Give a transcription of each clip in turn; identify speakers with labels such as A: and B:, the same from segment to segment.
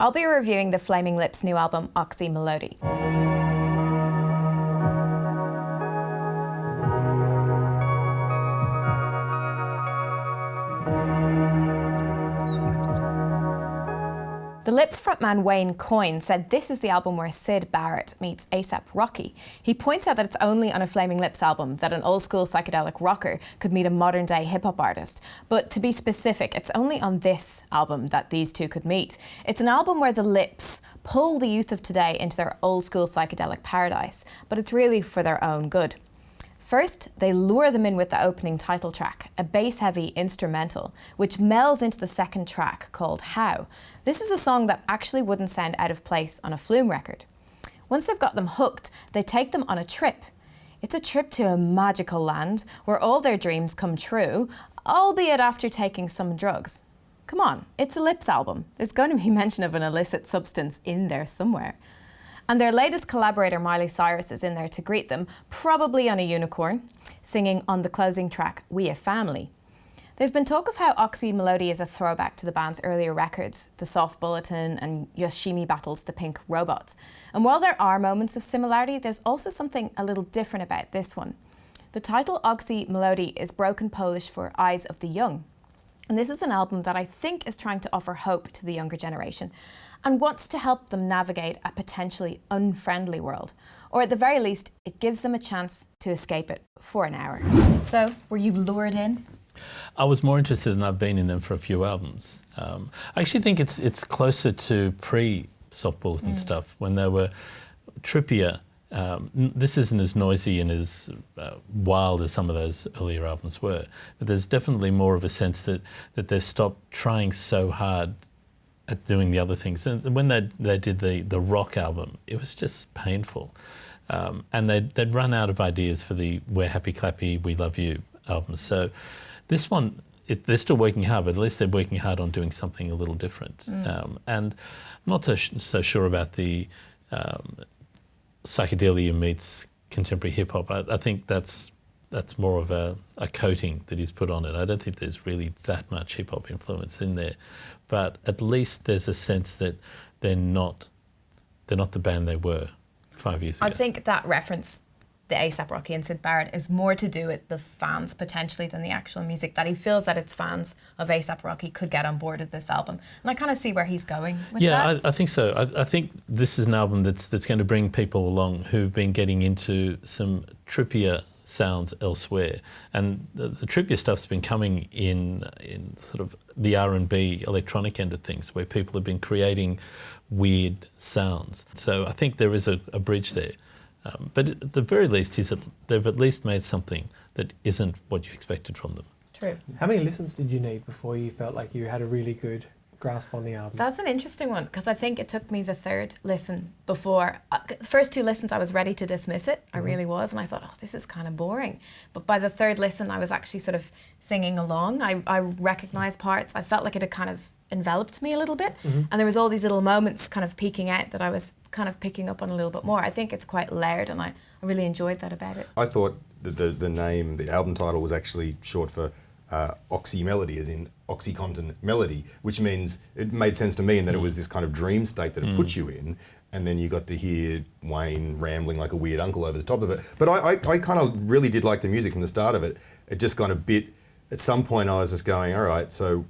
A: I'll be reviewing the Flaming Lips' new album, Oczy Mlody. The Lips frontman Wayne Coyne said this is the album where Syd Barrett meets A$AP Rocky. He points out that it's only on a Flaming Lips album that an old-school psychedelic rocker could meet a modern-day hip-hop artist. But to be specific, it's only on this album that these two could meet. It's an album where the Lips pull the youth of today into their old-school psychedelic paradise, but it's really for their own good. First, they lure them in with the opening title track, a bass-heavy instrumental, which melds into the second track called How. This is a song that actually wouldn't sound out of place on a Flume record. Once they've got them hooked, they take them on a trip. It's a trip to a magical land where all their dreams come true, albeit after taking some drugs. Come on, it's a Lips album. There's going to be mention of an illicit substance in there somewhere. And their latest collaborator, Miley Cyrus, is in there to greet them, probably on a unicorn, singing on the closing track, We a Family. There's been talk of how Oczy Mlody is a throwback to the band's earlier records, The Soft Bulletin and Yoshimi Battles the Pink Robots. And while there are moments of similarity, there's also something a little different about this one. The title Oczy Mlody is broken Polish for Eyes of the Young. And this is an album that I think is trying to offer hope to the younger generation and wants to help them navigate a potentially unfriendly world. Or at the very least, it gives them a chance to escape it for an hour. So, were you lured in?
B: I was more interested than I've been in them for a few albums. I actually think it's closer to pre-Soft Bulletin stuff, when they were trippier. This isn't as noisy and as wild as some of those earlier albums were, but there's definitely more of a sense that they've stopped trying so hard at doing the other things. And when they did the rock album, it was just painful. And they'd run out of ideas for the We're Happy Clappy, We Love You albums. So this one, they're still working hard, but at least they're working hard on doing something a little different. And I'm not so sure about the psychedelia meets contemporary hip hop. I think that's more of a coating that he's put on it. I don't think there's really that much hip hop influence in there, but at least there's a sense that they're not the band they were 5 years ago.
A: I think that reference, the A$AP Rocky and Syd Barrett, is more to do with the fans potentially than the actual music, that he feels that its fans of A$AP Rocky could get on board with this album. And I kind of see where he's going with that.
B: Yeah, I think so. I think this is an album that's going to bring people along who've been getting into some trippier sounds elsewhere, and the trippier stuff's been coming in sort of the R&B electronic end of things, where people have been creating weird sounds. So I think there is a bridge there, but at the very least they've at least made something that isn't what you expected from them.
A: True.
C: How many listens did you need before you felt like you had a really good grasp on the album?
A: That's an interesting one, because I think it took me the third listen before. The first two listens I was ready to dismiss it, I really was, and I thought, oh, this is kind of boring. But by the third listen I was actually sort of singing along. I recognised parts. I felt like it had kind of enveloped me a little bit, and there was all these little moments kind of peeking out that I was kind of picking up on a little bit more. I think it's quite layered, and I really enjoyed that about it.
D: I thought that the name, the album title, was actually short for Oczy Melody, as in Oxycontin Melody, which means it made sense to me in that it was this kind of dream state that it put you in, and then you got to hear Wayne rambling like a weird uncle over the top of it. But I kind of really did like the music from the start of it. It just kind of bit, at some point I was just going, all right, so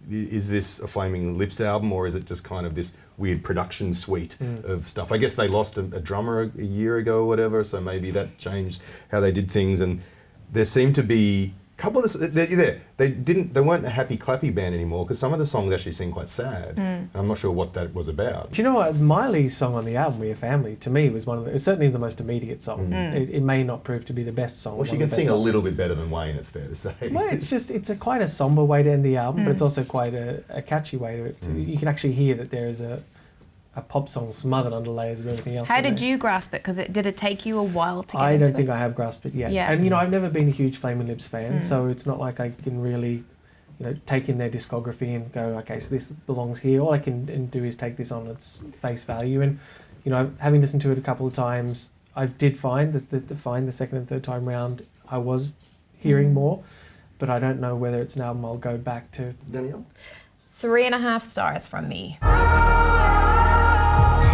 D: is this a Flaming Lips album, or is it just kind of this weird production suite of stuff? I guess they lost a drummer a year ago or whatever, so maybe that changed how they did things, and there seemed to be couple of they weren't a happy clappy band anymore, because some of the songs actually seem quite sad. And I'm not sure what that was about.
C: Do you know what, Miley's song on the album, We a Family, to me was it's certainly the most immediate song. It may not prove to be the best song.
D: Well, she can sing a little bit better than Wayne, it's fair to say.
C: Well, it's quite a somber way to end the album, but it's also quite a catchy way to you can actually hear that there is a pop song smothered under layers of everything else.
A: How did you grasp it? Because did it take you a while to get into it?
C: I don't think I have grasped it yet.
A: Yeah.
C: And I've never been a huge Flaming Lips fan, so it's not like I can really take in their discography and go, okay, so this belongs here. All I can do is take this on its face value. And having listened to it a couple of times, I did find that the second and third time round I was hearing more, but I don't know whether it's an album I'll go back to.
D: Danielle?
A: 3.5 stars from me.
E: Melody.